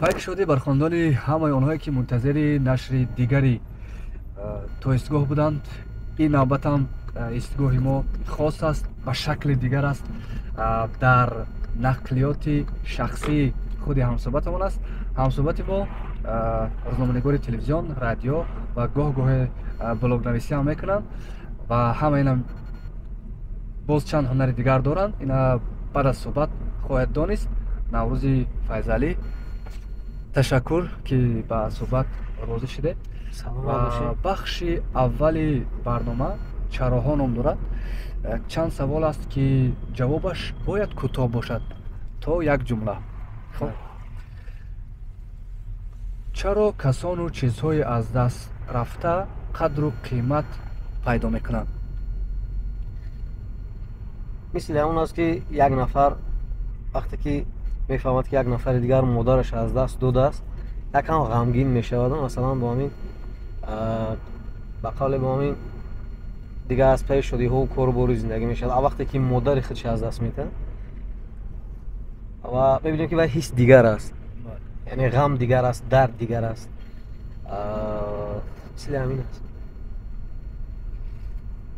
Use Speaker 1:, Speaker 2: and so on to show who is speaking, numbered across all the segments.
Speaker 1: пайк шудӣ бар хондони ҳамаи онҳое ки мунтазири нашри дигари то истгоҳ буданд. Ин навбатам истгоҳи мо хос аст, ба шакли дигар аст. Дар нақлиёти шахсии худи ҳамсӯҳбатамон аст. Ҳамсӯҳбати мо рӯзноманигори телевизион, радио ва гоҳ-гоҳе блогнависӣ ҳам мекунанд ва ҳама инам боз чанд ҳунари дигар доранд. Ина баъд аз суҳбат хоҳед донист. Наврӯзи Файзалӣ, ташаккур ки ба суҳбат розӣ шудед. Бахши аввали барнома чароҳо ном дорад. Чанд савол аст ки ҷавобаш бояд кӯтоҳ бошад, то як ҷумла. Хоб, чаро касону чизҳои аз даст рафта қадру қимат пайдо мекунанд?
Speaker 2: мисли ҳамон аст ки як нафар вақте ки мефаҳмад ки як нафари дигар модараш аз даст додааст, якам ғамгин мешавад. Масалан бо ҳамин ба қавле бо ҳамин дигар аз паи шодиҳоу корубори зиндагӣ мешавад. А вақте ки модари худш аз даст медиҳад ва мебинем ки вай ҳис дигар аст, яъне ғам дигар аст, дард дигар аст. мисли ҳамин аст.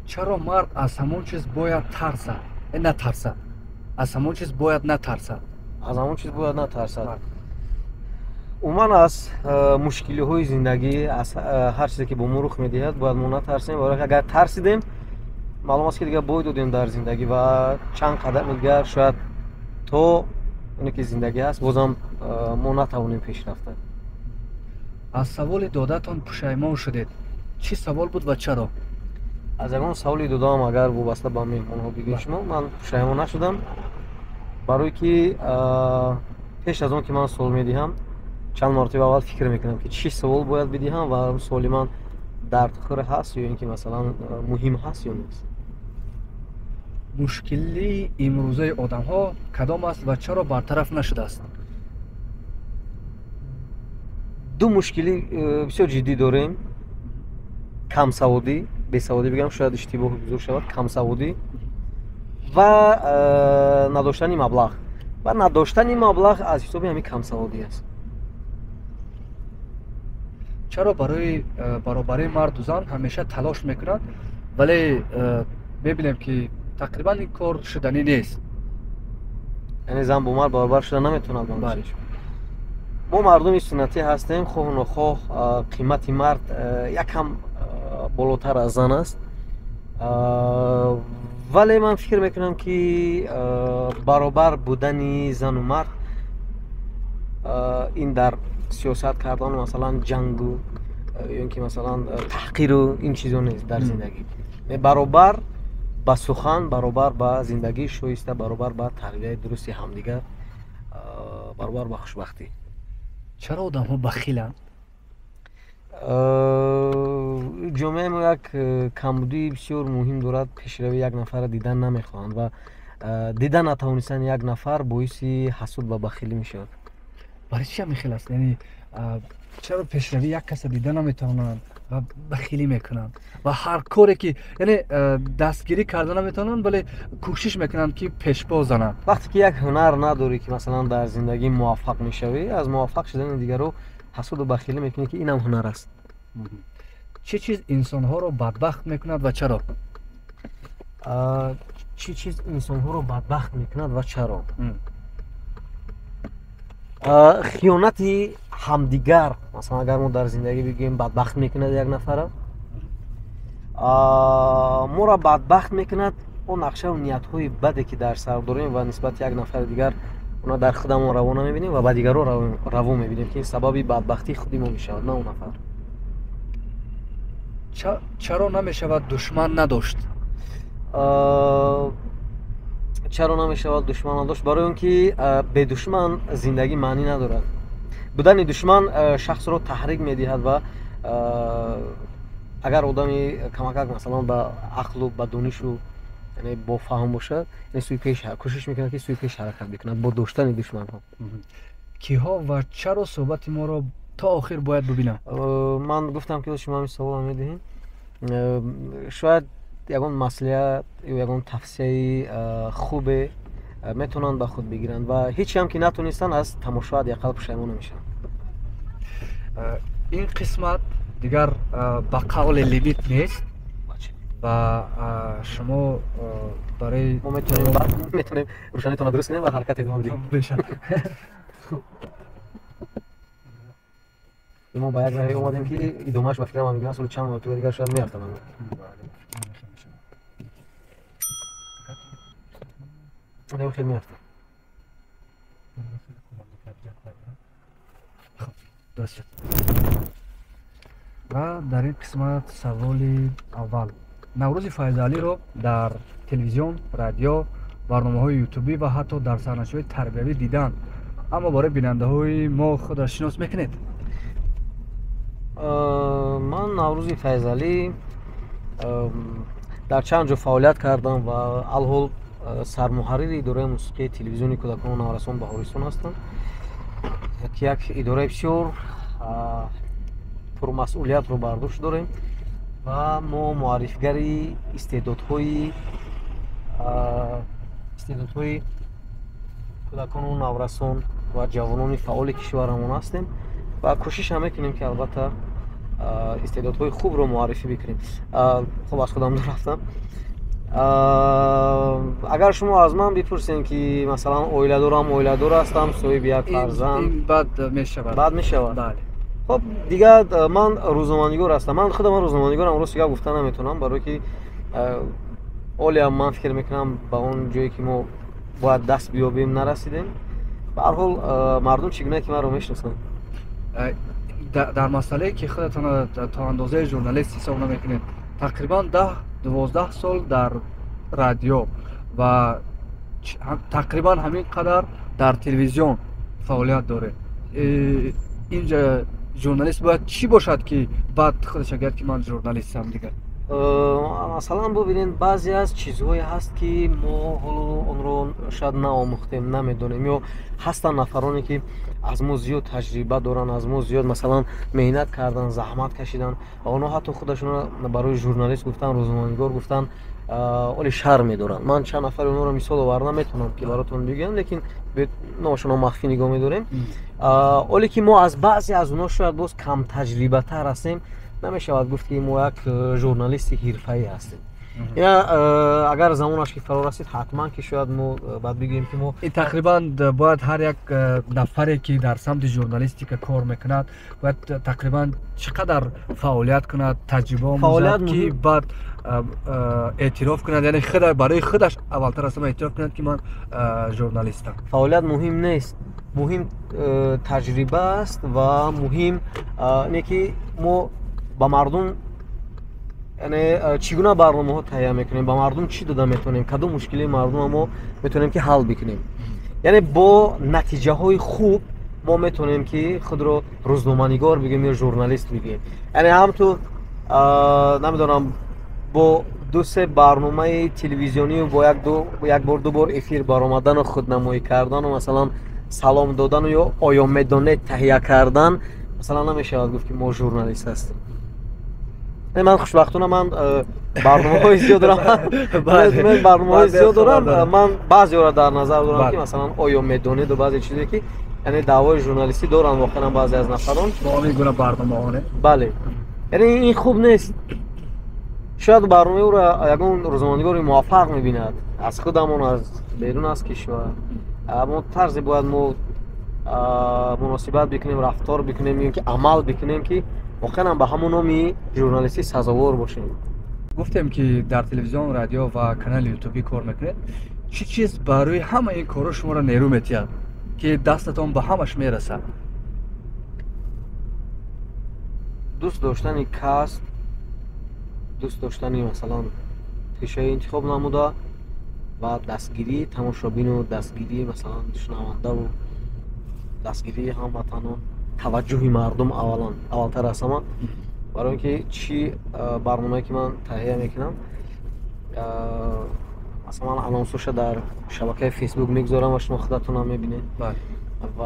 Speaker 1: чаро мард аз ҳамон чиз бояд тарсад, натарсад? Аз ҳамон чиз бояд натарсад?
Speaker 2: аз ҳамон чиз бояд натарсад. умуман аз мушкилиҳои зиндагӣ, аз ҳар чизе ки бо мо рух медиҳад бояд мо натарсем. Барои агар тарсидем, маълум аст ки дигар бой додем дар зиндагӣ ва чанд қадами дигар шояд то оне ки зиндагӣ ҳаст бозам мо натавонем пеш рафта.
Speaker 1: аз саволи додатон пушаймон шудед. Чӣ савол буд ва чаро?
Speaker 2: аз ягон саволи додаам агар вобаста ба меҳмонҳо бигӯям шумо, ман пушаймон нашудам, барое ки пеш аз он ки ман суол медиҳам чанд маротиба аввал фикр мекунам ки чӣ савол бояд бидиҳам ва суоли ман дардхӯр ҳаст ё ин ки масалан муҳим ҳаст ё нест.
Speaker 1: мушкилии имрӯзаи одамҳо кадом аст ва чаро бартараф нашудааст?
Speaker 2: ду мушкилӣ бисёр ҷиддӣ дорем. камсаводӣ, бесаводӣ бигам шояд иштибоҳи бузург шавад. камсаводӣ ва надоштани маблағ. ва надоштани маблағ аз ҳисоби ҳамин камсаводӣ аст.
Speaker 1: чаро барои баробарии марду зан ҳамеша талош мекунанд, вале мебинем ки тақрибан ин кор шуданӣ нест.
Speaker 2: яъне зан бо мард баробар шуда наметавонад. мо мардуми суннатӣ ҳастем. хоҳу нохоҳ қимати мард якам болотар аз зан аст. вале ман фикр мекунам ки баробар будани зану мард ин дар сиёсат кардану масалан ҷангу ё ин ки масалан таҳқиру ин чизо нест дар зиндагӣ. баробар ба сухан, баробар ба зиндагии шоиста, баробар ба тарбияи дурусти ҳамдигар, баробар ба хушбахтӣ.
Speaker 1: чаро одамҳо бахиланд?
Speaker 2: ҷомеаи мо як камбудии бисёр муҳим дорад. пешравии як нафарро дидан намехоҳанд ва дидан натавонистани як нафар боиси ҳасуд ва бахилӣ мешавад.
Speaker 1: барои чӣ ҳамин хел аст? яъне чаро пешравии як каса дида наметавонанд ва бахилӣ мекунанд ва ҳар коре ки яъне дастгирӣ карда наметавонанд, вале кӯшиш мекунанд ки пешпо зананд.
Speaker 2: вақте ки як ҳунар надорӣ ки масалан дар зиндагӣ муваффақ мешавӣ, аз муваффақ шудани дигарҳо ҳасуду бахилӣ мекунӣ ки инам ҳунар аст.
Speaker 1: чӣ чиз инсонҳоро бадбахт мекунад ва чаро?
Speaker 2: чӣ чиз инсонҳоро бадбахт мекунад ва чаро? хиёнати ҳамдигар, масалан агар мо дар зиндагӣ бигӯем бадбахт мекунад як нафара, моро бадбахт мекунад он нақшаву ниятҳои баде ки дар сар дорем ва нисбати як нафари дигар оно дар худамон раво намебинем ва ба дигарҳо раво мебинем ки ин сабаби бадбахтии худи мо мешавад, на он нафар.
Speaker 1: чаро намешавад душман надошт?
Speaker 2: чаро намешавад душман надошт? барои он ки бедушман зиндагӣ маънӣ надорад. будани душман шахсро таҳрик медиҳад ва агар одами камакак масалан ба ақлу ба донишу яъне бофаҳм бошад, сӯи пеш кӯшиш мекунад ки сӯи пеш ҳаракат бикунад бо доштани душманҳо.
Speaker 1: киҳо ва чаро суҳбати моро то охир бояд бубинам?
Speaker 2: ман гуфтам ки шумо ҳамин саволро медиҳед. шояд ягон маслиҳат ё ягон тавсияи хубе метавонанд ба худ бигиранд ва ҳечи ҳам ки натонистанд аз тамошо ҳадақал пушаймон намешаванд.
Speaker 1: این قسمت دیگر به قول لیمیت نیست و شما برای
Speaker 2: ما میتونیم روشنیتون درست کنیم و حرکت ادامه بدیم.
Speaker 1: بشه.
Speaker 2: ما باید برای اومدیم که ادامهش به فکرم هم میگم اصلا چند مرتبه دیگر شاید میرفتم. من خیلی میرفتم.
Speaker 1: درست. و در این قسمت سوال اول، نوروز فیضعلی رو در تلویزیون، رادیو، برنامه‌های یوتیوبی و حتی در صحنه‌های تربیوی دیدن، اما برای بیننده‌های ما خودش شناس میکنید؟
Speaker 2: من نوروز فیضعلی در چند جا فعالیت کردم و الحال سرمحرر اداره موسیقی تلویزیونی کودکان و نوارسان بهارستان هستم که یک اداره بسیار پرمسئولیت رو بر دوش داریم و ما معرفیگری استعدادهای کودکان و نوارسان و جوانان فعال کشورمون هستیم و کوشش هم میکنیم که البته استعدادهای خوب رو معرفی بکنیم. خب از خودم رفتم. اگر شما از من بپرسین که مثلا اویله دور هستم، صاحب یک فرزند،
Speaker 1: بعد میشود.
Speaker 2: بله. خب دیگه من روزنامه‌نگار هستم. من خودم روزنامه‌نگارم، امروز دیگه گفتن نمیتونم برای که اولی من فکر میکنم به اون جایی که ما باید دست بیابیم نرسیدیم. به هر حال مردم چگونه که من رو میشناسن.
Speaker 1: در مسئله که خودتون تا اندازه ژورنالیست حساب نمیکنید، تقریبا 10-12 سال در رادیو و تقریبا همین قدر در تلویزیون فعالیت داره. اینجا ژورنالیست باید چی باشد که بعد خودش اگر که من ژورنالیستم دیگه؟
Speaker 2: مثلا ببینید بعضی از چیزهایی هست که ما اون رو شاید نآموختیم، نمیدونیم، یا هستن نفرانی که از ما زیاد تجربه دارن، از ما زیاد مثلا مهنت کردن، زحمت کشیدن و اونا حتی خودشون برای ژورنالیست گفتن، روزنامه‌نگار گفتن، ولی شرم می‌دارن. من چند نفر اونا رو مثال آوردم، نمیتونم که براتون بگم، لیکن نامشون مخفی نگاه می‌داریم. ولی که ما از بعضی از اونا شاید باز کم تجربه تر هستیم، نمیشود گفت که ما یک ژورنالیست حرفه‌ای هستیم. یا اگر زمانش که فرا رسید حتما که شاید ما بعد بگیم که ما
Speaker 1: این تقریبا باید هر یک نفری که در سمت ژورنالیستیک کار میکند باید تقریبا چقدر فعالیت کند، تجربه آموزد که بعد اعتراف کند، یعنی برای خودش اولتر اصلا اعتراف کند که من ژورنالیستم.
Speaker 2: فعالیت مهم نیست، مهم تجربه است و مهم اینه که ما با مردم یعنی چگونه برنامه‌ها تهیه میکنیم، با مردم چی داده میتونیم، کدوم مشکلی مردم ما میتونیم که حل بکنیم. یعنی با نتیجه های خوب ما میتونیم که خود رو روزنامه‌نگار بگیم یا ژورنالیست بگیم. یعنی هم تو نمیدونم با دو سه برنامه تلویزیونی و با یک بار دو بار افیر برآمدن و خودنمایی کردن و مثلا سلام دادن و یا آیا میدونه تهیه کردن مثلا نمیشه گفت که ما ژورنالیست هستیم. من خوشبختانه من برنامه‌های زیاد دارم. من برنامه‌های زیاد دارم. من بعضی را در نظر دارم که مثلا آیا میدونید و بعضی چیزی که یعنی دعوای ژورنالیستی دارن واقعا بعضی از نفران
Speaker 1: با میگن برنامه‌ها.
Speaker 2: بله. یعنی این خوب نیست. شاید برنامه او را یگان روزنامه‌نگار موفق می‌بیند از خودمون، از بیرون از کشور. اما طرز باید ما مناسبت بکنیم، رفتار بکنیم، که عمل بکنیم که واقعا به همون نامی ژورنالیستی سزاوار باشیم.
Speaker 1: گفتیم که در تلویزیون، رادیو و کانال یوتیوبی کار میکنید. چی چیز برای همه این کارا شما را نیرو میتید که دستتون به همش میرسه؟
Speaker 2: دوست داشتن کسب، دوست داشتن مثلا پیشه انتخاب نموده و دستگیری تماشابین و دستگیری مثلا شنونده و دستگیری هموطنان، توجه مردم اولتر است. من برای اینکه چی برنامه‌ای که من تهیه میکنم مثلا آنونسش در شبکه فیسبوک میگذارم و شما خودتون هم میبینید و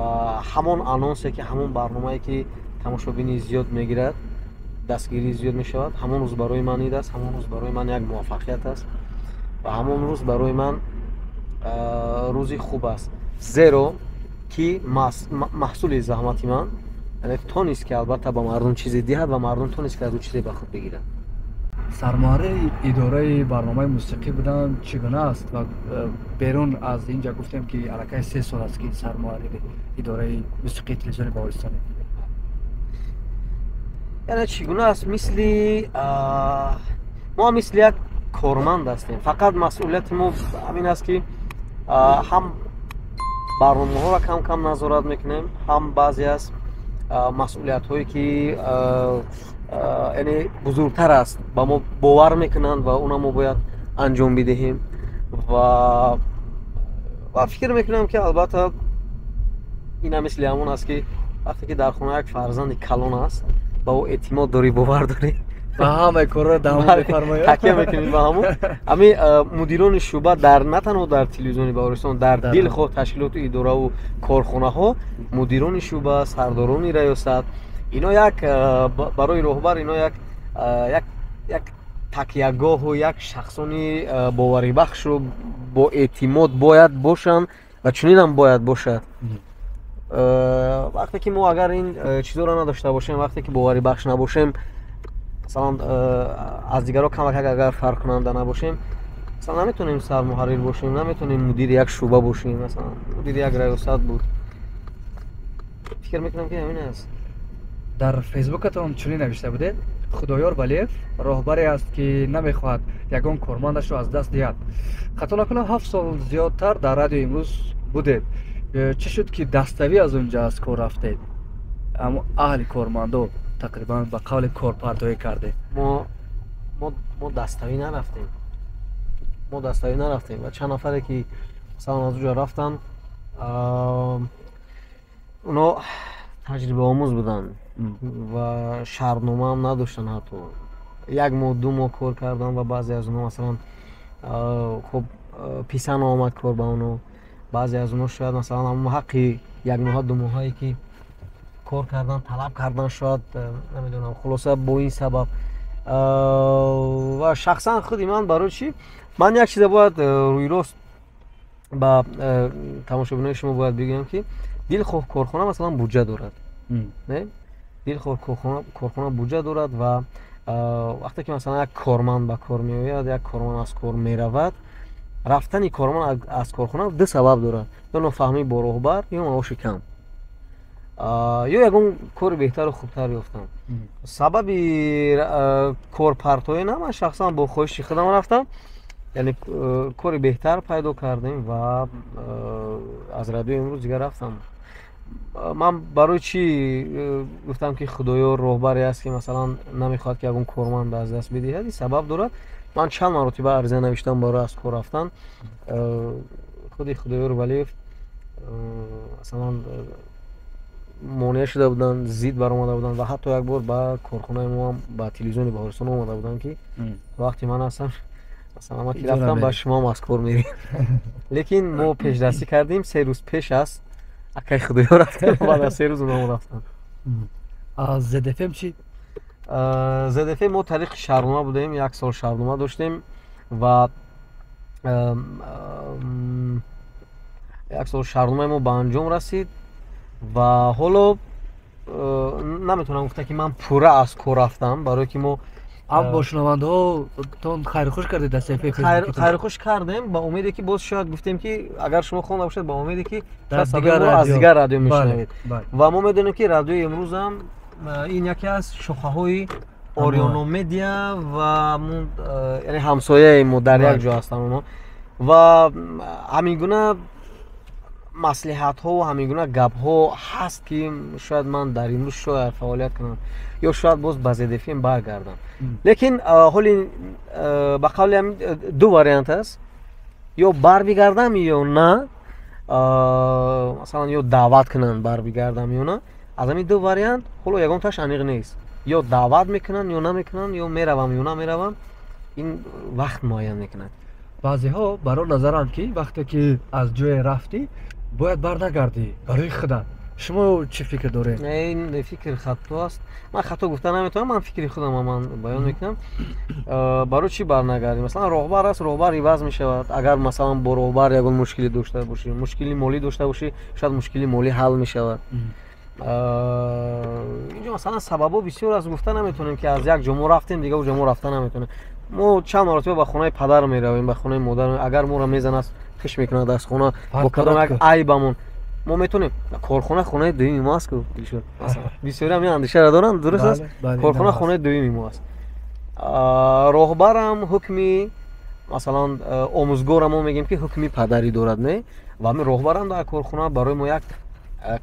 Speaker 2: همون آنونسی که همون برنامه‌ای که تماشابین زیاد میگیرد، دستگیری زیاد میشود، همون روز برای من اید است، همون روز برای من یک موفقیت است و همون روز برای من روزی خوب است، زیرا که محصول زحمت من یعنی تو نیست که البته با مردم چیزی دهد و مردم تو نیست که از او چیزی به خود بگیرد.
Speaker 1: سرمایه اداره برنامه موسیقی بودن چگونه است و بیرون از اینجا گفتیم که علاقه 3 سال است که سرمایه اداره موسیقی تلویزیون باوستان.
Speaker 2: یعنی چگونه است؟ ما مثل یک کارمند هستیم. فقط مسئولیت ما همین است که هم برنامه ها را کم کم نظارت میکنیم، هم بعضی از مسئولیت هایی که یعنی بزرگتر است با ما باور میکنند و اونا ما باید انجام بدهیم و فکر میکنم که البته اینا مثل همون است که وقتی که در خانه یک فرزند کلان است با او اعتماد داری، باور داری
Speaker 1: و همه کار را دامون بفرمایید،
Speaker 2: تکیه میکنید با همون. همین مدیران شعبه در نه تنها در تلویزیون باوستان، در دل خود تشکیلات اداره و کارخانه ها، مدیران شعبه، سرداران ریاست، اینا یک برای راهبر اینا یک تکیهگاه و یک شخصانی باوری بخش و با اعتماد باید باشن و چنین هم باید باشد. وقتی که ما اگر این چیزا را نداشته باشیم، وقتی که باوری بخش نباشیم، مثلا از دیگرها کمک اگر فرق کننده نباشیم، مثلا نمیتونیم سرمحرر باشیم، نمیتونیم مدیر یک شعبه باشیم، مثلا مدیر یک ریاست بود. فکر میکنم که همین است.
Speaker 1: در فیسبوکتان چنین نوشته بودید: خدایار ولیف راهبری است که نمیخواهد یگان کارمندش را از دست دهد. خطا نکنم 7 سال زیادتر در رادیو امروز بودید. چه شد که دستوی از اونجا از کار رفتید؟ اما اهل کارمندو تقریبا به قول کارپردازی کرده.
Speaker 2: ما دستوی نرفتیم. و چند نفری که مثلا از اونجا رفتن اونا تجربه آموز بودن و شرطنامه هم نداشتن. حتی 1 ماه 2 ماه کار کردن و بعضی از اونها مثلا خب پیسن آمد کار با اونو. بعضی از اونها شاید مثلا هم حقی 1 ماه 2 ماهایی که کار کردن طلب کردن، شاید نمیدونم. خلاصه با این سبب و شخصا خودی من برای چی من یک چیز باید روی راست با تماشاگران شما باید بگم که دلخواه کارخانه مثلا بودجه دارد. نه دلخواه کارخانه بودجه دارد و وقتی که مثلا یک کارمند به کار میآید، یک کارمند از کار میرود، رفتن کارمند از کارخانه 2 سبب دارد: یا نفهمی با راهبر یا معاش کم، یا یگان کار بهتر و خوبتر یافتن. سبب کارپرتایی نه، من شخصا با خواهش خودم رفتم، یعنی کار بهتر پیدا کردیم و از رادیو امروز دیگه رفتم. من برای چی گفتم که خدایا راهبری است که مثلا نمیخواد که اون کارمند از دست بدهد؟ این سبب دارد. من چند مرتبه عرضه نوشتم برای از کار رفتن. خودی خدایا رو ولی مثلا مانع شده بودن، زید برآمده بودن و حتی یک بار با کارخانه ما هم با تلویزیون باوستان اومده بودن که وقتی من هستم مثلا ما که رفتم با شما مسکور میریم. لیکن ما پیش دستی کردیم. 3 روز پیش است اکی خدایا رفتیم، بعد از 3 روز اونم رفتن.
Speaker 1: از زدفم چی؟
Speaker 2: زدفم ما طریق شهرنامه بودیم، 1 سال شهرنامه داشتیم و 1 سال شهرنامه ما به انجام رسید و حالا نمیتونم گفتم که من پوره از کار رفتم، برای که ما
Speaker 1: هم با شنونده ها تون خیر خوش کردید در صفحه فیسبوک.
Speaker 2: خیر خوش کردیم با امیدی که باز شاید گفتیم که اگر شما خوانده باشید با امیدی که
Speaker 1: از
Speaker 2: دیگر رادیو میشنوید.
Speaker 1: بله.
Speaker 2: و ما میدونیم که رادیو امروز هم این یکی از شاخه های آریانا مدیا و یعنی همسایه ما در یک جا هستن اونا و همیگونه مصلحت ها و همیگونه گپ ها هست که شاید من در امروز شاید فعالیت کنم یا شاید باز به زدفیم برگردم. لیکن حالی به قول هم 2 واریانت است: یا بر بگردم یا نه، مثلا یا دعوت کنن بر بگردم یا نه. از همین 2 واریانت حالا یگان تاش عمیق نیست، یا دعوت میکنن یا نمیکنن، یا میروم یا نمیروم. این وقت معین میکنن.
Speaker 1: بعضی ها برای نظرند که وقتی که از جای رفتی باید برنگردی برای خودت. شما چه فکر دارید؟
Speaker 2: این فکر خطا است. من خطا گفتن نمیتونم، من فکر خودم من بیان میکنم. برای چی برنگردی؟ مثلا راهبر است، راهبر عوض میشود. اگر مثلا با راهبر یگان مشکلی داشته باشی، مشکلی مالی داشته باشی، شاید مشکلی مالی حل میشود. اینجا مثلا سببا بسیار از گفتن نمیتونیم که از یک جمعه رفتیم دیگه اون جمعه رفتن نمیتونه. ما چند مرتبه به خونه پدر میرویم، به خونه مادر، اگر ما را میزنه خش میکنه دست خونه با کدام یک عیبمون ما میتونیم کارخونه خونه دومی ماست که مثلا بسیار هم اندیشه را دارن درست است. کارخونه خونه دومی ماست. راهبرم حکمی مثلا آموزگار ما میگیم که حکمی پدری دارد نه و همین راهبرم در کارخونه برای ما یک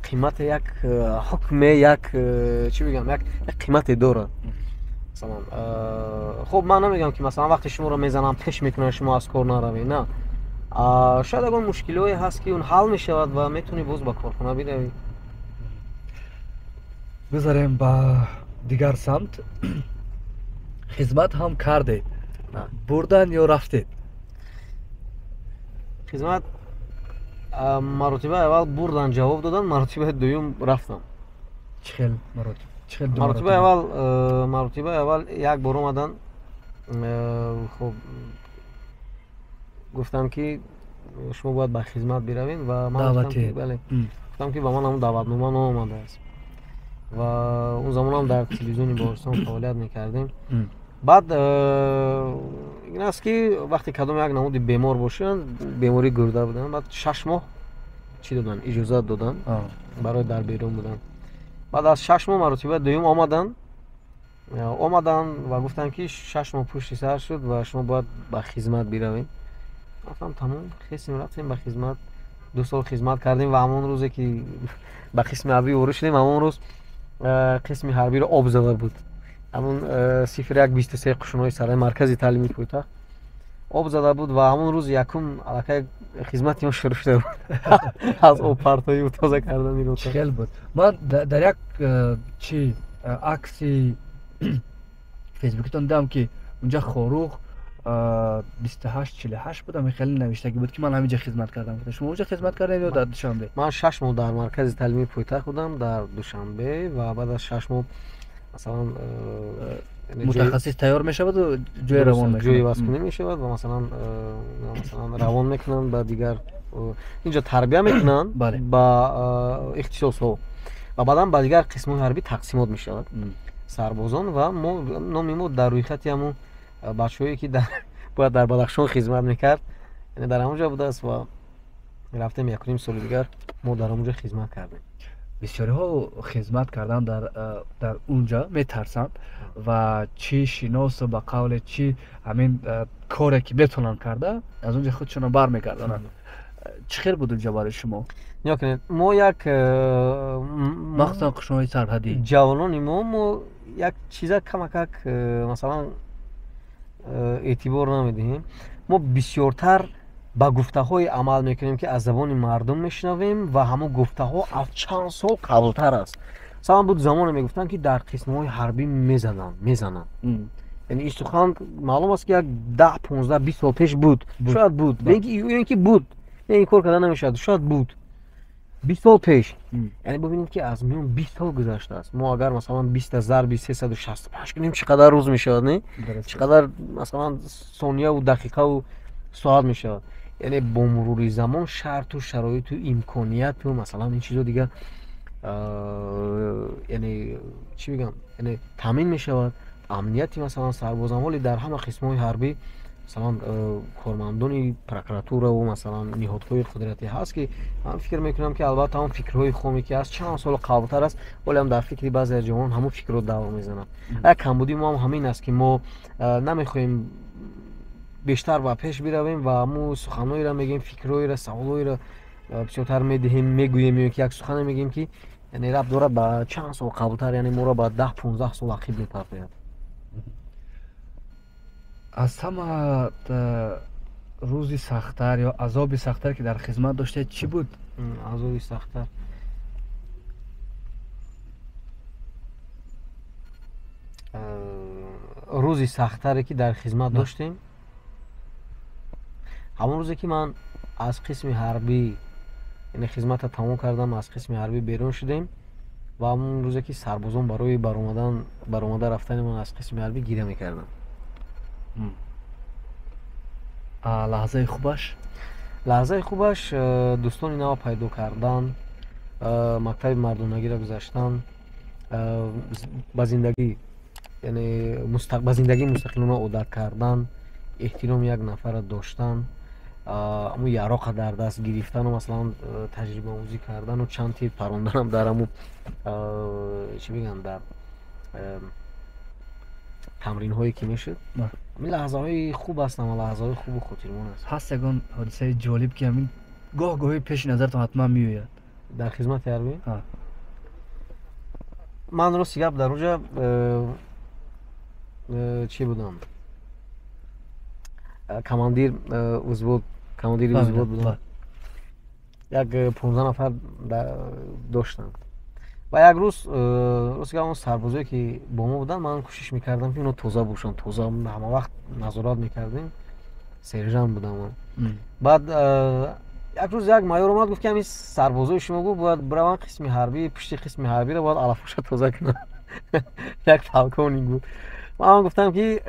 Speaker 2: قیمت یک حکم یک چی بگم یک قیمت داره. مثلا خب من نمیگم که مثلا وقتی شما رو میزنم پیش میکنه شما از کار نروی، نه شاید اگر مشکلی هست که اون حل میشود و میتونی باز با کارخونه بروی.
Speaker 1: بذاریم با دیگر سمت خدمت هم کرده بردن یا رفتید؟
Speaker 2: خدمت مرتبه اول بردن جواب دادن، مرتبه دوم رفتم.
Speaker 1: چخیل مرتبه؟
Speaker 2: مرتبه اول یک بار اومدن خب گفتم که شما باید به خدمت بروین و من گفتم که بله گفتم که با من هم دعوتنامه آمده است و اون زمان هم در تلویزیون بارستان فعالیت میکردیم. بعد این است که وقتی کدام یک نمود بیمار باشن بیماری گرده بودن بعد 6 ماه چی دادن اجازه دادن برای در بیرون بودن. بعد از 6 ماه مرتبه دوم آمدن و گفتن که 6 ماه پشت سر شد و شما باید به خدمت بروین. گفتم تمام خیسیم رفتیم به خدمت. 2 سال خدمت کردیم و همون روزی که به قسم حربی عبور شدیم همون روز قسم حربی رو آب زده بود. همون 0123 قشونای سرای مرکزی تعلیمی پایتخت آب زده بود و همون روز یکم علاقه خدمت ما شروع شده بود. از آب پرتایی و تازه کردن این رو
Speaker 1: خیلی بود. من در یک عکسی فیسبوکتون دیدم که اونجا خاروخ 28-48 بودم خیلی نوشتگی بود که من همینجا خدمت کردم. شما اونجا خدمت کردین یا در دوشنبه؟
Speaker 2: من 6 ماه در مرکز تعلیمی پایتخت بودم در دوشنبه و بعد از 6 ماه مثلا
Speaker 1: متخصص تیار میشود و جوی روان میشود،
Speaker 2: جوی واسکنی میشود و مثلا روان میکنن با دیگر اینجا تربیه میکنن با اختصاص ها و بعدا با دیگر قسم حربی تقسیمات میشود سربازان و ما نامی ما در روی خطی همون بچه‌هایی که باید در بدخشان خدمت میکرد یعنی در همونجا بوده است و رفتیم 1.5 سال دیگر ما در همونجا خدمت کردیم.
Speaker 1: بسیاری ها خدمت کردن در اونجا میترسند و چی شناس و به قول چی همین کاری که بتونن کرده از اونجا خودشون رو بر میگردن. چه خیر بود اونجا برای شما؟
Speaker 2: ما یک
Speaker 1: مخصوصا قشونهای سرحدی
Speaker 2: جوانان ما یک چیزا کمک مثلا اعتبار نمیدیم. ما بسیارتر با گفته های عمل میکنیم که از زبان مردم میشنویم و همون گفته ها از چند سال قبلتر است. مثلا بود زمان میگفتن که در قسم های حربی میزنن یعنی این سخن معلوم است که 10-15-20 سال پیش بود. شاید بود اینکه بود این کار کردن نمیشد شاید بود 20 سال پیش. یعنی ببینید که از میون 20 سال گذشته است. ما اگر مثلا 20,365 کنیم چقدر روز میشود نه چقدر مثلا ثانیه و دقیقه و ساعت میشود. یعنی با مرور زمان شرط و شرایط و امکانیت و مثلا این چیزا دیگه یعنی چی بگم یعنی تامین میشود امنیتی مثلا سربازان ولی در همه قسم‌های حربی مثلا کارمندان پروکراتور و مثلا نهادهای قدرتی هست که من فکر میکنم که البته هم فکرهای خومی که از چند سال قبلتر است ولی هم در فکری بعضی از جوان همون فکر رو دوام میزنن. یک کمبودی ما هم همین است که ما نمیخوایم بیشتر و پیش برویم و مو سخنایی را میگیم فکرایی را سوالایی را بسیارتر میدهیم میگوییم که یک سخن میگیم که یعنی ربط داره با چند سال قبلتر یعنی ما را با 10-15 سال عقب میپرد.
Speaker 1: از همه روزی سخت‌تر یا عذاب سخت‌تر که در خدمت داشته چی بود؟
Speaker 2: عذاب سخت‌تر روزی سخت‌تری که در خدمت داشتیم همون روزی که من از قسم حربی یعنی خدمت تمام کردم از قسم حربی بیرون شدیم و همون روزی که سربازان برای برآمده رفتن من از قسم حربی گیره میکردن.
Speaker 1: لحظه خوبش
Speaker 2: دوستانی نو پیدا کردن мактаби мардонагиро гузаштан, ба зиндагӣ яъне ба зиндагии мустақилона одат кардан, эҳтироми як нафарро доштан, аму яроқа дар даст гирифтану маслан таҷрибаомӯзӣ кардану чанд тир паронданам дар аму чӣ мегӯянд дар тамринҳое ки мешуд. Ин лаҳзаҳои хуб ҳастанд ва лаҳзаҳои хубу хотирмон аст.
Speaker 1: ҳаст ягон ҳодисаи ҷолиб ки ҳамин гоҳ-гоҳи пеши назартон ҳатман меояд?
Speaker 2: Дар хизмати ҳарбӣ? Ман рости гап дар онҷа чӣ будам? Командири взвод будам. Як 15 нафар доштам. Ва як рӯз рости гап он сарбозое ки бо мо буданд, ман кӯшиш мекардам ки ино тоза бошанд. Тоза ҳама вақт назорат мекардем. Сержант будам ман. Баъд як рӯз як майор омад, гуфт ки ҳамин сарбозои шумо гуфт бояд бираванд қисми ҳарбӣ, пишти қисми ҳарбиро бояд алафоша тоза кунанд. Як полковник буд. Ман гуфтам ки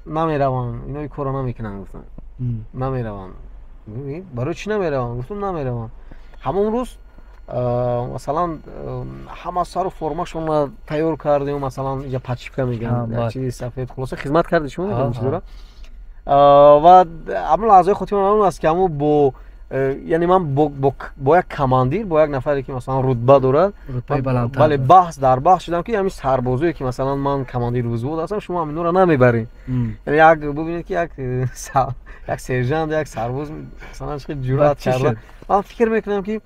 Speaker 2: намеравам, ино корро намекунам. Гуфтам намеравам. Барои чӣ намеравам? Гуфтам намеравам. Ҳамон рӯз масалан ҳама сару формашонро тайёр кардем, масалан инҷа подшипка мегӯянд, як чизи сафед. Хулоса хизмат кардед шумо ин чизора? Ва ҳамон лаҳзаи хотирмон он аст ки ҳамон бо яъне ман бо як командир, бо як нафаре ки масалан рутба дорад,
Speaker 1: рутбаи баландтар,
Speaker 2: бале баҳс дар баҳс шудам ки ҳамин сарбозое ки масалан ман командир взвод ҳастам, шумо ҳаминҳоро намебаред. Яъне як бубинед ки як сержант, як сарбоз масалан чӣ ҷуръат карда. Ман фикр мекунам ки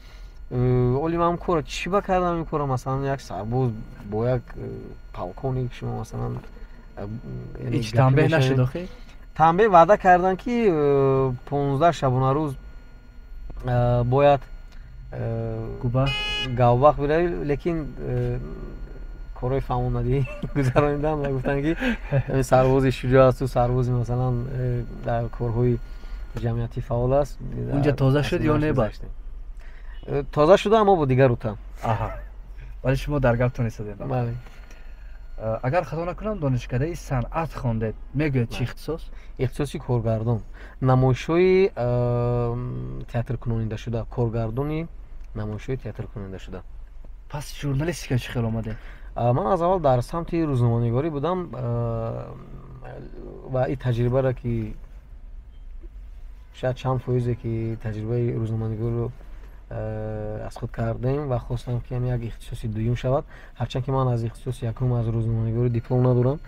Speaker 2: оли ман кора чӣ ба кардам ин кора, масалан як сарбоз бо як полковник шумо масалан
Speaker 1: ҳеҷ танбеҳ нашуд охир?
Speaker 2: Танбеҳ ваъда кардан ки 15 шабона рӯз бояд гавбах биравӣ, лекин корои фаъолнадиҳӣ гузаронидан ва гуфтанд ки сарбози шуҷоъ асту, сарбози масалан дар корҳои ҷамъиятӣ фаъол аст.
Speaker 1: Унҷа тоза шуд ё не бад?
Speaker 2: Тоза шуда, аммо бо дигар рӯтам.
Speaker 1: Вале шумо дар гаптон истодед.
Speaker 2: Бале.
Speaker 1: Агар хато накунам, донишкадаи санъат хондед. Мегӯяд чӣ ихтисос?
Speaker 2: ихтисоси коргардон. Намоишҳои театркунонидашуда. Коргардони намоишҳои театркунонидашуда.
Speaker 1: Пас журналистика чӣ хел омадед?
Speaker 2: Ман аз аввал дар самти рӯзноманигорӣ будам ва ин таҷрибаро ки шояд чанд фоизе ки таҷрибаи рӯзноманигориро аз худ кардем ва хостам ки як ихтисоси дуюм шавад. Ҳарчанд ки ман аз ихтисоси якум аз рӯзноманигорӣ диплом надорам.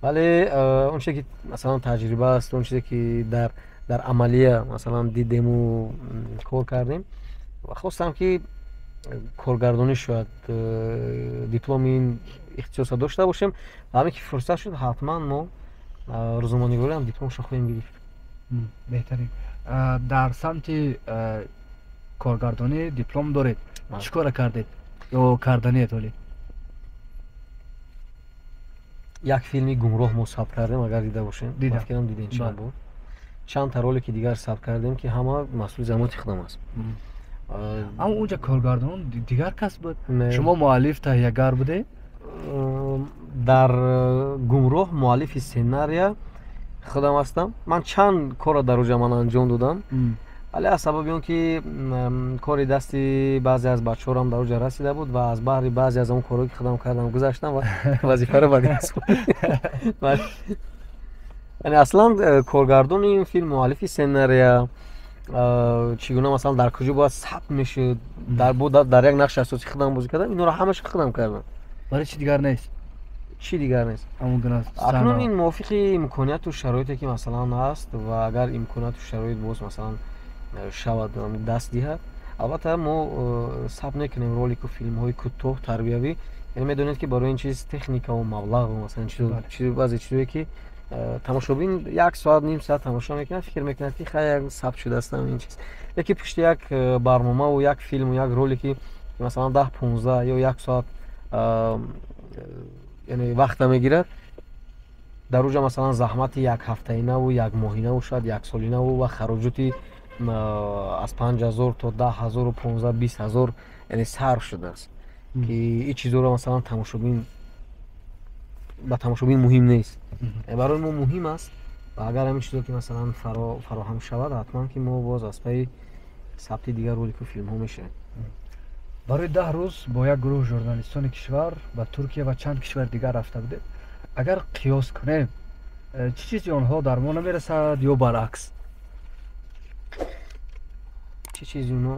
Speaker 2: Вале он чизе ки масалан таҷриба аст, он чизе ки дар амалия масалан дидему кор кардем ва хостам ки коргардонӣ шояд дипломи ин ихтисоса дошта бошем. Ҳамин ки фурсат шуд, ҳатман мо рӯзноманигорӣ ҳам дипломашо хоҳем гирифт.
Speaker 1: Беҳтарин. Дар самти коргардонӣ диплом доред. Чӣ кора кардед ё карданед ҳоле?
Speaker 2: Як филми гумроҳ мо сабт кардем, агар дида бошем. Фикрам дидем чанд бор. Чандта роле ки дигар сабт кардем ки ҳама масъули замоти худам аст.
Speaker 1: Аммо унҷа коргардон дигар кас буд? Шумо муаллиф таҳиягар будед?
Speaker 2: Дар гумроҳ муаллифи сценария худам ҳастам. Ман чанд корро дар онҷа ман анҷом додам. вале аз сабаби он ки кори дасти баъзе аз бачаҳорам дар онҷа расида буд ва аз баҳри баъзе аз он корҳое ки худам кардам гузаштам ва вазифаро ба даст яъне аслан коргардони ин филм, муаллифи сценария чӣ гуна масалан дар куҷо бояд сабт мешуд, дар як нақши асосӣ худам бозӣ кардам, инҳоро ҳамаша худам кардам.
Speaker 1: Вале чӣ дигар нест?
Speaker 2: Чӣ дигар нест? Акнун ин мувофиқи имконияту шароите ки масалан ҳаст ва агар имконияту шароит боз масалан шавад даст диҳад, албатта мо сабт мекунем ролику филмҳои кӯтоҳ тарбиявӣ. яъне медонед ки барои ин чиз техникаву маблағу масалан баъзе чизое ки тамошобин 1 соат ним соат тамошо мекунад, фикр мекунад ки хай сабт шудаастам ин чиз. Лекин пушти як барномаву як филму як роле ки масалан 10-15 ё 1 соат яъне вақта мегирад, дар онҷа масалан заҳмати як ҳафтаинаву як моҳинаву шояд як солинаву ва хароҷоти аз 5000 то 10000 15-20 яъне сарф шудааст ки ин чизоро масалан тамошобин ба тамошобин муҳим нест. барои мо муҳим аст ва агар ҳамин чизо ки масалан фароҳам шавад, ҳатман ки мо боз аз пайи сабти дигар ролику филмҳо мешавем.
Speaker 1: барои 10 рӯз бо як гурӯҳ журналистони кишвар ба Туркия ва чанд кишвар дигар рафта будем. Агар қиёс кунем, чӣ чизи онҳо дар мо намерасад ё баръакс?
Speaker 2: چه چیزی اونو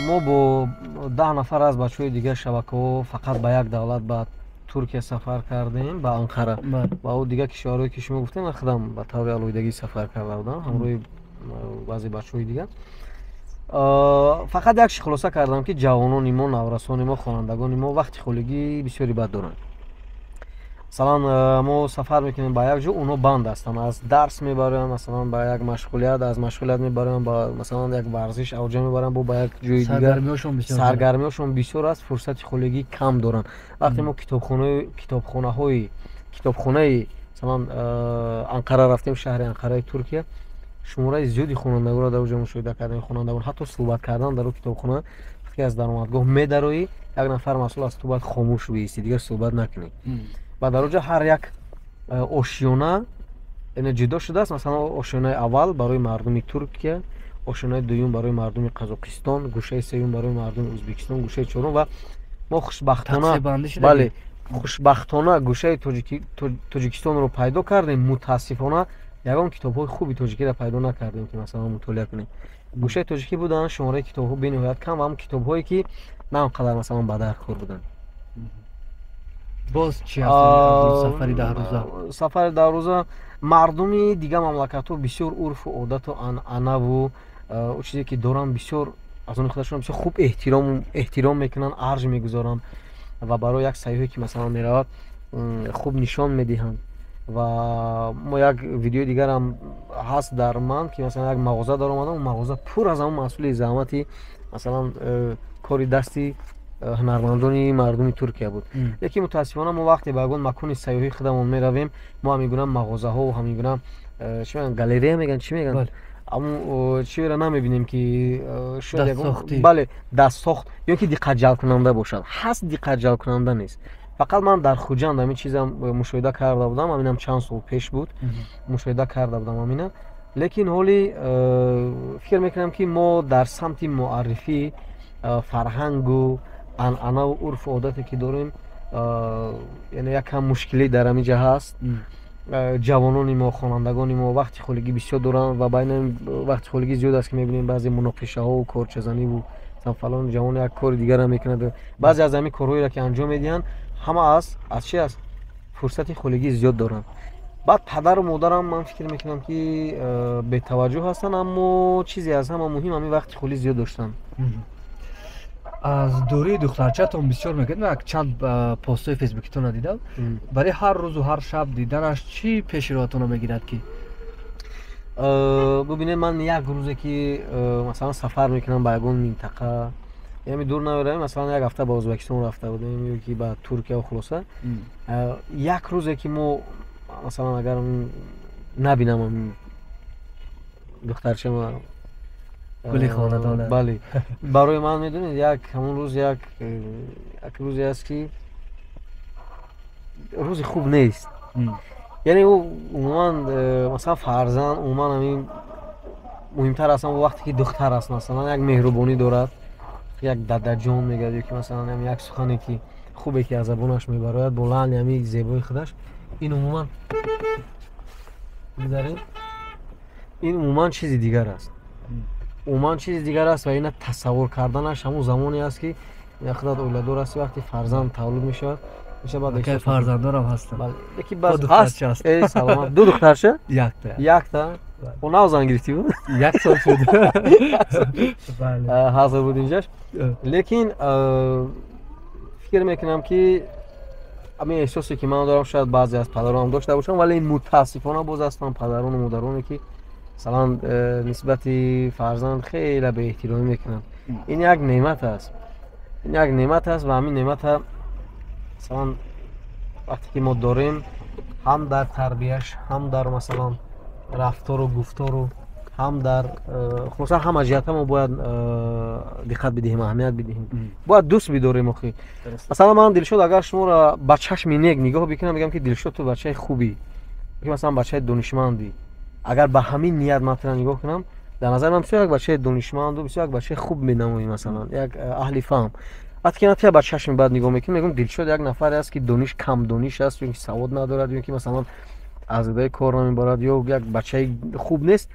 Speaker 2: ما با 10 نفر از بچه‌های دیگه شبکه‌ها فقط به یک دولت به ترکیه سفر کردیم، به انقره و او دیگه کشورهایی که شما گفتیم من خودم به طور علایدگی سفر کرده بودم همراه بعضی بچه‌های دیگه. فقط یک چیز خلاصه کردم که جوانان ما، نورسان ما، خوانندگان ما وقت خولگی بسیاری بد دارن. مثلا ما سفر میکنیم به یک جا، اونا بند هستن، از درس میبرن، مثلا به یک مشغولیت، از مشغولیت میبرن با مثلا یک ورزش اوجا میبرن با یک جای دیگه. سرگرمیاشون بسیار است، فرصت خولگی کم دارن. وقتی ما کتابخونه مثلا انقره رفتیم، شهر انقره ترکیه، شماره زیادی خوانندگان را در اونجا مشاهده کردیم. خوانندگان حتی صحبت کردن در کتابخونه وقتی از درآمدگاه میدروی، یک نفر مسئول است تو باید خاموش بایستی، دیگه صحبت نکنی. و در اونجا هر یک آشیانه یعنی جدا شده است. مثلا آشیانه اول برای مردم ترکیه، آشیانه دوم برای مردم قزاقستان، گوشه سوم برای مردم ازبکستان، گوشه چهارم و ما خوشبختانه گوشه تاجیکستان رو پیدا کردیم. متاسفانه یگان کتاب‌های خوبی تاجیکی را پیدا نکردیم که مثلا مطالعه کنیم. گوشه تاجیکی بودن، شماره کتاب‌ها بی‌نهایت کم و هم کتاب‌هایی که نه آنقدر مثلا به درخور بودن.
Speaker 1: باز چی هست سفر 10 روزه؟
Speaker 2: سفر 10 روزه مردمی دیگه مملکت‌ها بسیار عرف و عادت و عنعنه و چیزی که دارن بسیار از اون خودشون بسیار خوب احترام میکنن، ارج میگذارن و برای یک سیاحی که مثلا میرود خوب نشان میدهند. و ما یک ویدیو دیگر هم هست در من که مثلا یک مغازه دارم، اون مغازه پر از اون مسئول زحمتی مثلا کاری دستی هنرمندان مردم ترکیه بود. یکی متاسفانه ما وقتی به اون مکان سیاحی خودمون میرویم، ما میگن مغازه ها و میگن چی میگن گالری میگن، چی میگن، اما چی را نمیبینیم که شاید بله دست ساخت یا که دقت جلب کننده باشد. هست دقت جلب کننده نیست. فقط من در خوجند همین چیزا مشاهده کرده بودم، همینم چند سال پیش بود مشاهده کرده بودم همینا. لیکن حالی فکر میکنم که ما در سمت معرفی فرهنگ و عنعنه و عرف و عادتی که داریم یعنی یک کم مشکلی در همینجا هست. جوانان ما، خوانندگان ما وقت خولگی بسیار دارن و بین وقت خولگی زیاد است که میبینیم بعضی مناقشه ها و کارچزنی و مثلا فلان جوان یک کار دیگر هم میکنه. بعضی از همین کارهایی را که انجام میدن همه از چی است؟ فرصت خولگی زیاد دارن. بعد پدر و مادرم من فکر میکنم که بی توجه هستن، اما چیزی از همه مهم همین وقت خالی زیاد داشتن.
Speaker 1: از دوره دخترچه‌تون بسیار میگید، یک چند پست‌های فیسبوکیتون دیدم. برای هر روز و هر شب دیدنش چی پیش روتون میگیرد که
Speaker 2: ببینید من یک روزی که مثلا سفر میکنم به یگان منطقه، یعنی دور نمیرم، مثلا یک هفته به ازبکستان رفته بودیم یا که به ترکیه و خلاصه یک روزی که ما مثلا اگر نبینم دخترچه ما
Speaker 1: گلی خاندانه،
Speaker 2: بله برای من میدونید یک همون روز یک روزی است که روز خوب نیست. یعنی او عموما مثلا فرزند عموما همین مهمتر است وقتی که دختر است، مثلا یک مهربانی دارد، یک ددجان میگه که مثلا یک سخنی که خوبه که از زبانش میبراید با لحن همین زیبای خودش، این عموما میذارید این عموما چیزی دیگر است. عموما چیز دیگر است و این تصور کردنش همون زمانی است که خودت اولادور است وقتی فرزند تولد میشه بعد
Speaker 1: که فرزندانم هستن.
Speaker 2: بله یکی باز هست. ای سلامت. دو دخترشه؟ یک تا اون او زن گرفتی بود؟
Speaker 1: یک سال شد.
Speaker 2: بله حاضر بود اینجاش. لیکن فکر میکنم که همین احساسی که من دارم شاید بعضی از پدران داشته باشن، ولی متاسفانه باز هستن پدران و مادرانی که مثلا نسبت فرزند خیلی به احترامی میکنن. این یک نعمت است، این یک نعمت است و همین نعمت مثلا وقتی که ما داریم هم در تربیتش، هم در مثلا رفتار و گفتار و هم در خصوصا همه جهت ما باید دقت بدهیم، اهمیت بدهیم، باید دوست بداریم. اخی مثلا من دلشد اگر شما را با چشم نیک نگاه بکنم میگم که دلشد تو بچه خوبی، که مثلا بچه دانشمندی، اگر به همین نیت مثلا نگاه کنم дар назари ман бисёр як бачаи донишманду бисёр як бачаи хуб менамоӣ масалан як аҳли фаҳм вақте ки натия ба чашми бад нигоҳ мекунем мегӯям дилшод як нафаре аст ки дониш кам дониш аст ё ки савод надорад ё ки масалан аз идаи кор намебарад ё як бачаи хуб нест.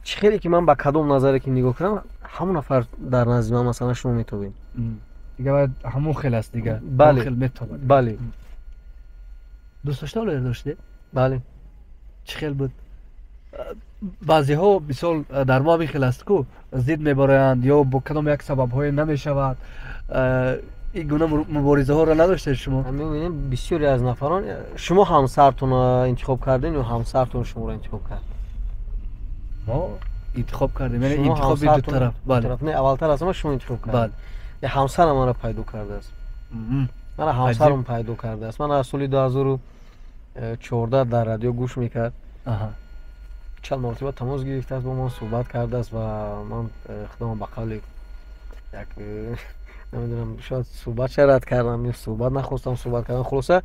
Speaker 2: чӣ хеле ки ман ба кадом назаре ки нигоҳ кардам ҳамон нафар дар назди ман масалан шумо метобед
Speaker 1: дига бояд ҳамон хел аст дига
Speaker 2: бале
Speaker 1: хел метобад.
Speaker 2: бале
Speaker 1: дӯстдошта олер доште
Speaker 2: бале
Speaker 1: чӣ хел буд баъзеҳо мисол дар мо ҳамин хел аст ку зид мебароянд ё бо кадом як сабабҳое намешавад ин гуна муборизаҳоро надоштед шумо
Speaker 2: мебинем бисёре аз нафарон шумо ҳамсартонро интихоб кардем ё ҳамсартон шуморо интихоб кард
Speaker 1: мо интихоб кардем яъне интихоби ду тараф бале
Speaker 2: не аввалтар аз ҳама шумо интихоб
Speaker 1: бале
Speaker 2: кардед ҳамсарам маро пайдо кардааст мана ҳамсарам пайдо кардааст ман аз соли 2014 дар радио гӯш мекард чанд маротиба тамос гирифтааст бо ман суҳбат кардааст ва ман худамон ба қавли як намедонам шояд суҳбат рад кардам ё суҳбат нахостам суҳбат кардам хулоса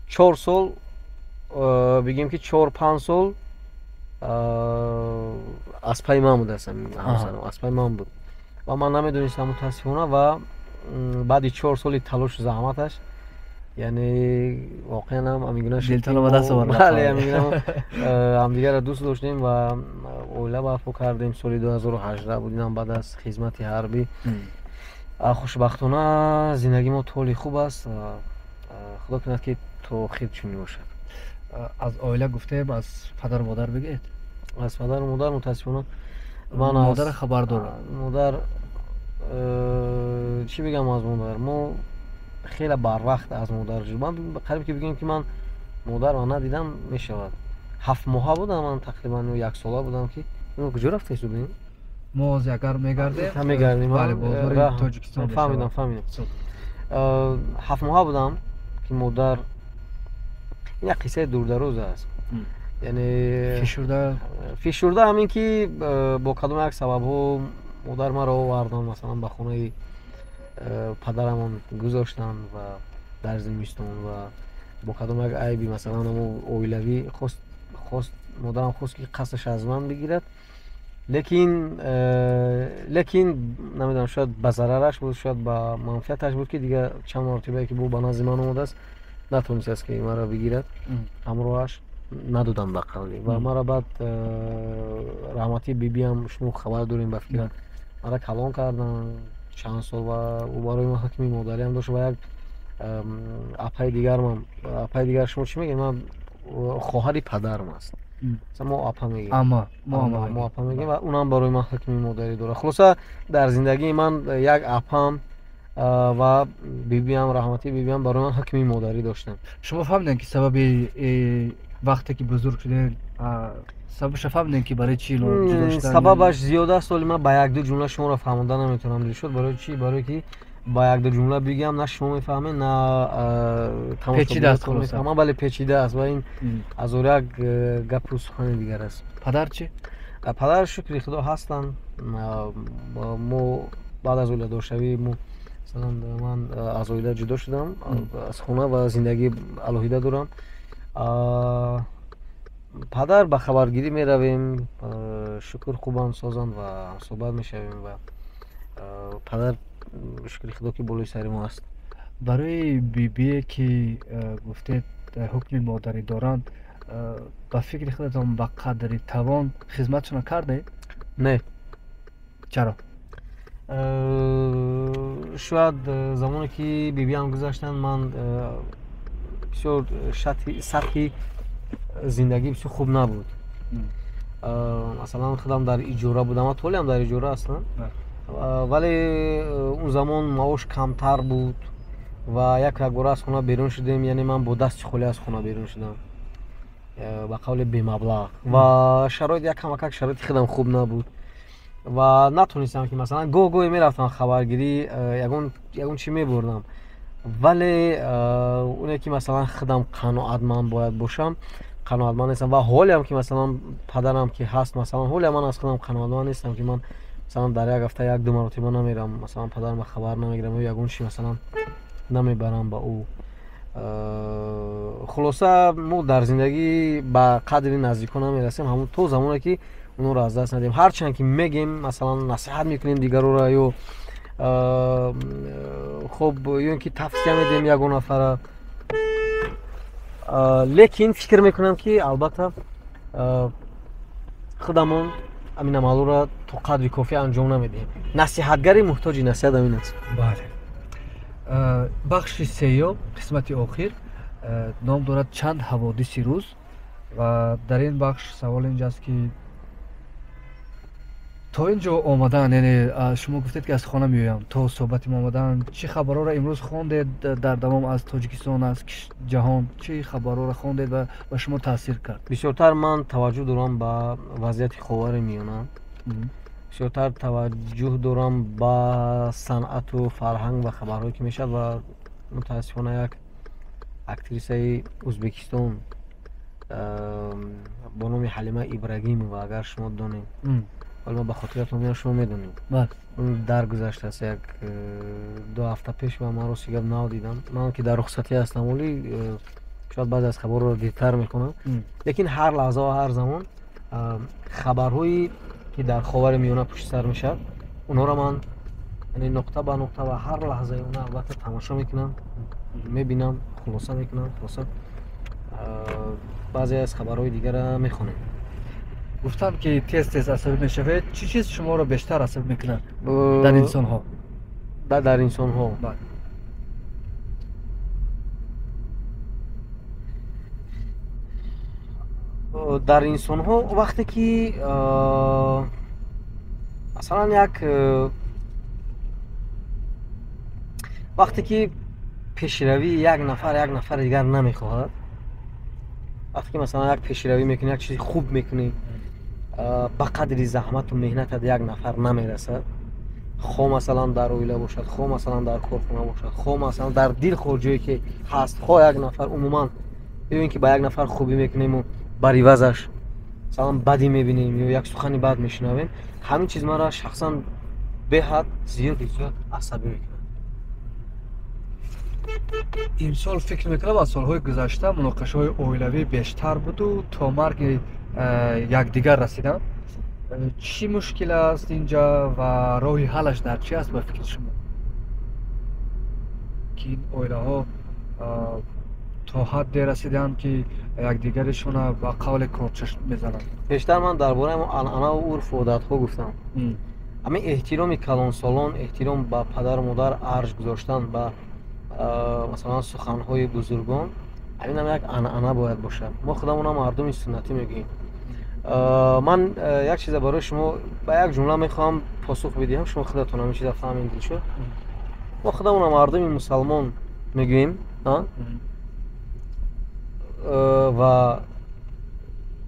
Speaker 2: 4 сол бигем ки 4-5 сол аз пай ман буд ҳастам ҳамсарам аз пай ман буд ва ман намедонистам мутаассифона ва баъди 4 соли талошу заҳматаш яъне воқеан ҳам ҳамин
Speaker 1: дилтонро ба даст овард
Speaker 2: ҳамдигарро дӯст доштем ва оила барпо кардем соли 2018 буд инам баъд аз хизмати ҳарбӣ хушбахтона зиндагии мо толи хуб аст ва худо кунад ки то охир чунин бошад.
Speaker 1: аз оила гуфтем аз падару модар бигед
Speaker 2: аз падару модар мутаассифона
Speaker 1: ман модара хабар дорам
Speaker 2: модар чӣ бигам аз модар мо хеле барвақт аз модар ман қариб ки бигем ки ман модарро надидам мешавад 7 моҳа будам ман тақрибан ё 1 сола будам ки куҷо рафтаисту бинем
Speaker 1: мо аз ягар мегардем
Speaker 2: мегардем
Speaker 1: бале бозори тоҷикистон
Speaker 2: фаҳмидам 7 моҳа будам ки модар ин як қиссаи дурдароз аст яъне фишурда ҳамин ки бо кадом як сабабҳо модар маро оварданд масалан ба хонаи падарамон гузоштанд ва дар зимистон ва бо кадом як айби масалан ҳамо оилавӣ хост модарам хост ки қасдаш аз ман бигирад лекин намедонам шояд ба зарараш буд шояд ба манфиаташ буд ки дигар чанд маротибае ки бо ба назди ман омадааст натонистааст ки маро бигирад ҳамроҳаш надодам ба қавлӣ ва маро баъд раҳмати бибиам шумо хабар дорем ба фикрат маро калон карданд чанд сол ва ӯ барои ман ҳакими модариам дошт ва як апаи дигар шумо чӣ мегӯед ман хоҳари падарам аст мо апа мегӯем мо апа мегӯем ва унам барои ман ҳакими модарӣ дорад хулоса дар зиндагии ман як апам ва бибиам раҳмати бибиам барои ман ҳакими модарӣ доштанд.
Speaker 1: шумо фаҳмидем ки сабаби вақте ки бузург шудем сабабаша фаҳмидем ки барои чӣ ҷудо шудан
Speaker 2: сабабаш зиёда аст вале ман ба як-ду ҷумла шуморо фаҳмода наметавонам дилшод барои чӣ барое ки ба як-ду ҷумла бигӯям на шумо мефаҳмед на
Speaker 1: тамошобинон
Speaker 2: мефаҳманд бале печида аст ва ин аз ор як гапу сухани дигар аст.
Speaker 1: падар чӣ
Speaker 2: падар шукри худо ҳастанд мо баъд аз оиладоршавӣ масалан ман аз оила ҷудо шудам аз хона ва зиндагии алоҳида дорам. падар ба хабаргирӣ меравем шукр хубам созанд ва суҳбат мешавем ва падар шукри худо ки болои сари мо аст.
Speaker 1: барои бибие ки гуфтед ҳукми модарӣ доранд ба фикри худатон ба қадри тавон хизматшона кардед
Speaker 2: не
Speaker 1: чаро
Speaker 2: шояд замоне ки бибиам гузаштанд ман бисёр сатҳи зиндагӣ бисёр хуб набуд масалан худам дар иҷора будам ва толиам дар иҷора ҳастам вале он замон маош камтар буд ва як бора аз хона берун шудем яъне ман бо дасти холӣ аз хона берун шудам ба қавле бемаблағ ва шароит як камакак шароити худам хуб набуд ва натонистам ки масалан гоҳ-гоҳе мерафтам хабаргирӣ ягон чӣ мебурдам вале оне ки масалан худам қаноатманд бояд бошам қаноатманд нестам ва ҳолеам ки масалан падарам ки ҳаст масалан ҳолеам ман аз худам қаноатманд нестам ки ман масалан дар як ҳафта 1-2 маротиба намерам масалан падарам хабар намегирам ё ягон чӣ масалан намебарам ба ӯ خلاصه ما در زندگی با قدری نزدیکان میرسیم همون تو زمانی که اونو را از دست ندیم. هرچند که میگیم مثلا نصیحت میکنیم دیگران را یا خب یا اینکه توصیه میدیم یگون نفر، لیکن فکر میکنم که البته خودمون همین عملو را تو قدر کافی انجام نمیدیم. نصیحتگری محتاج نصیحت همین است.
Speaker 1: بله. بخش سیوم قسمت آخر نام دارد چند حوادث روز و در این بخش سوال اینجاست که تا اینجا آمدن، یعنی شما گفتید که از خانه میایم، تا صحبت ما آمدن چه خبرها را امروز خواندید در دوام از تاجیکستان، از جهان چه خبرها را خواندید و به شما تاثیر کرد؟
Speaker 2: بسیارتر من توجه دارم به وضعیت خاورمیانه، بسیارتر توجه دارم به صنعت و فرهنگ و خبرهایی که میشد و متاسفانه یک اکتریسه ازبکستان با نام حلیمه ابراهیم و اگر شما دانید ولی ما به خاطر نامی شما میدونید اون درگذشته است یک 2 هفته پیش و من رو سیگاب نو دیدم. من که در رخصتی هستم ولی شاید بعد از خبر رو دیرتر میکنم، لیکن هر لحظه و هر زمان خبرهایی که در خاورمیانه پشت سر میشد اونها رو من یعنی نقطه به نقطه و هر لحظه اونها البته تماشا میکنم، میبینم، خلاصه میکنم، خلاصه بعضی از خبرهای دیگر را میخونم.
Speaker 1: گفتم که تیز تیز عصبی میشوید، چی چیز شما رو بیشتر عصبی میکنه در انسان ها؟
Speaker 2: در انسان ها در انسان ها وقتی که مثلا وقتی که پیشروی یک نفر دیگر نمیخواهد، وقتی که مثلا یک پیشروی میکنی، یک چیزی خوب میکنی، با قدری زحمت و مهنت یک نفر نمیرسد، خو مثلا در اویله باشد، خو مثلا در کارخانه باشد، خو مثلا در دل خود جایی که هست، خو یک نفر عموما ببین که با یک نفر خوبی میکنیم و بر عوضش مثلا بدی میبینیم یا یک سخنی بد میشنویم، همین چیز ما را شخصا به حد زیاد عصبی میکنه.
Speaker 1: امسال فکر میکنم از سالهای گذشته مناقشه های اویلوی بیشتر بود و تا مرگ یکدیگر رسیدن. چی مشکل است اینجا و راه حلش در چی است به فکر شما که این اویله ها تا حد رسیدن که یکدیگرشون با قول کارچشم میزنن؟
Speaker 2: بیشتر من درباره عنعنه و عرف و عادت ها گفتم. همین احترام کلان سالان، احترام به پدر و مادر، ارج گذاشتن به مثلا سخنهای بزرگان، همین هم یک عنعنه باید باشه. ما خودمون هم مردم سنتی میگیم. من یک چیز برای شما با یک جمله میخوام پاسخ بدیم، شما خودتون همین چیز فهمیدید شد. ما خودمون هم مردم مسلمان میگیم و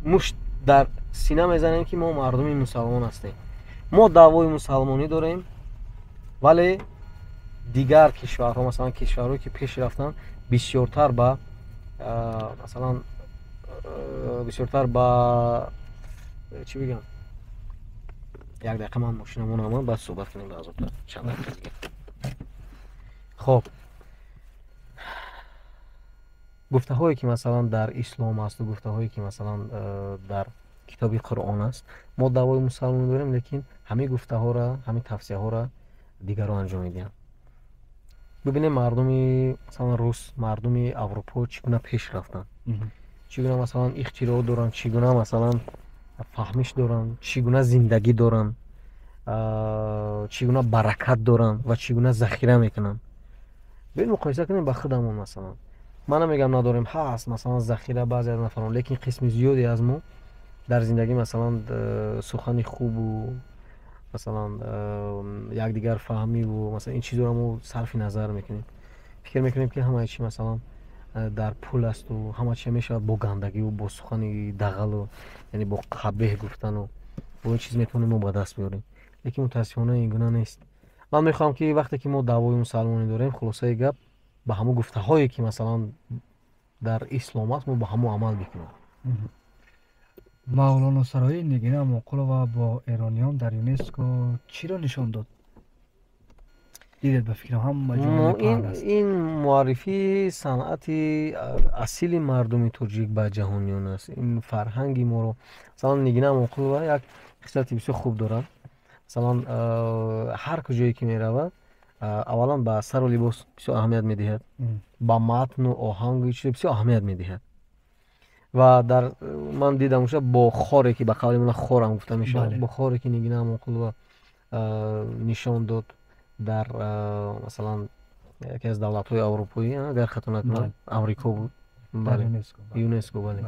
Speaker 2: مشت در سینه میزنیم که ما مردم مسلمان هستیم. ما دعوای مسلمانی داریم ولی دیگر کشورها، مثلا کشورهایی که پیش رفتن، بسیارتر با مثلا بسیارتر با چی بگم، یک دقیقه من ماشینمون هم بعد صحبت کنیم باز چند دقیقه دیگه. خب گفته هایی که مثلا در اسلام است و گفته هایی که مثلا در کتاب قرآن است، ما دعوای مسلمان داریم لیکن همه گفته ها را، همه توصیه ها را دیگران انجام میدن. ببینیم مردم مثلا روس، مردم اروپا چگونه پیش رفتن، چگونه مثلا اختراع دارن، چگونه مثلا فهمش دارن، چگونه زندگی دارن، چگونه برکت دارن و چگونه ذخیره میکنن. ببین مقایسه کنیم با خودمون. مثلا من میگم نداریم، هست مثلا ذخیره بعضی از نفران، لیکن قسم زیادی از ما در زندگی مثلا سخن خوب و مثلا یک دیگر فهمی و مثلا این چیزا رو ما صرف نظر میکنیم، فکر میکنیم که همه چی مثلا در پول است و همه چی میشه با گندگی و با سخن دغل و یعنی با قبیح گفتن و با این چیز میتونیم ما به دست بیاریم، لیکن متاسفانه این گونه نیست. من میخوام که وقتی که ما دعوای مسلمانی داریم، خلاصه گپ به همون گفته هایی که مثلا در اسلام است ما با همون عمل بکنیم.
Speaker 1: مولانا سرایی نیگینا مقولوا با ایرانیان در یونسکو چی را نشان داد؟ дидед ба фикрам ҳама ҷониби паҳн аст.
Speaker 2: این معرفی صنعت اصیل مردم تاجیک به جهانیان است. این فرهنگی ما رو مثلا نگینه مقلوبه یک خصلت بسیار خوب دارد. مثلا هر کجایی که می رود اولا به سر و لباس بسیار اهمیت می دهد، با متن و آهنگ چیز بسیار اهمیت می دهد. و در من دیدم میشه با خوری که به قول من خورم گفته میشه، با خوری که نگینه مقلوبه نشان داد در مثلا یکی از دولت‌های اروپایی، اگر خطا نکنم آمریکا بود، بله یونسکو، بله.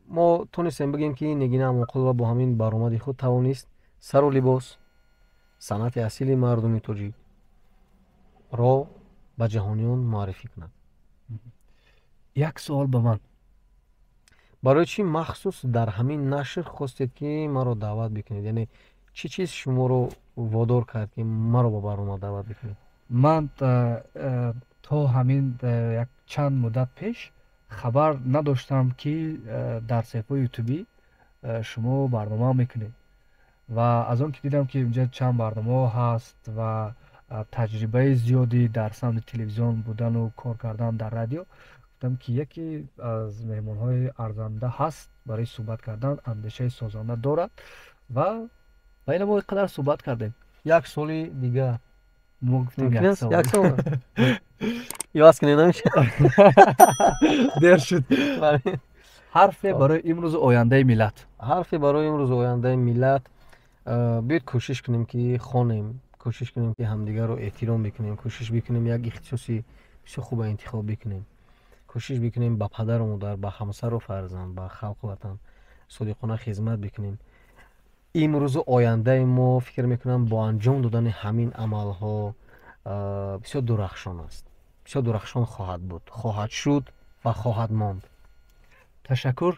Speaker 2: ما تونستیم بگیم که نگینه مقلوبه با همین برآمد خود توانست سر و لباس صنعت اصیل مردم تاجیک را به جهانیان معرفی کند.
Speaker 1: یک سوال به من،
Speaker 2: برای چی مخصوص در همین نشر خواستید که ما رو دعوت بکنید؟ یعنی چی چیز شما رو وادار کرد که ما رو به برنامه دعوت بکنید؟
Speaker 1: من تا همین یک چند مدت پیش خبر نداشتم که در صفحه یوتیوبی شما برنامه میکنید و از اون که دیدم که اینجا چند برنامه هست و تجربه زیادی در سمت تلویزیون بودن و کار کردن در رادیو، گفتم که یکی از مهمان‌های ارزنده هست برای صحبت کردن، اندیشه سازنده دارد و بین ما اینقدر صحبت کردیم.
Speaker 2: یک سالی دیگه
Speaker 1: ما گفتیم یک
Speaker 2: سال یواز کنی نمیشه
Speaker 1: دیر شد. حرف برای امروز آینده ملت،
Speaker 2: حرف برای امروز آینده ملت، بیاید کوشش کنیم که خوانیم، کوشش کنیم که همدیگر رو احترام بکنیم، کوشش بکنیم یک اختصاصی بسیار خوب انتخاب بکنیم، کوشش بکنیم با پدر و مادر، با همسر و فرزند، با خلق وطن صادقانه خدمت بکنیم. امروز آینده ما فکر میکنم با انجام دادن همین عمل ها بسیار درخشان است، بسیار درخشان خواهد بود، خواهد شد و خواهد ماند.
Speaker 1: تشکر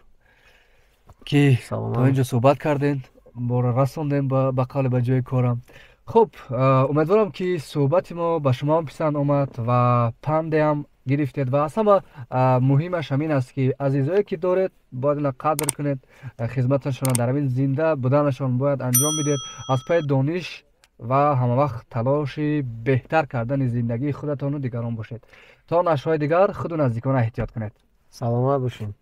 Speaker 1: که تا اینجا صحبت کردین، ما را رساندین به قال به جای کارم. خب امیدوارم که صحبت ما به شما پسند آمد و پند هم گرفتید و اصلا مهمش همین است که عزیزایی که دارید باید اینا قدر کنید، خدمتشان در این زنده بودنشان باید انجام بدید، از پای دانش و همه وقت تلاش بهتر کردن زندگی خودتان و دیگران باشید. تا نشرهای دیگر خود و نزدیکان احتیاط کنید.
Speaker 2: سلامت باشین.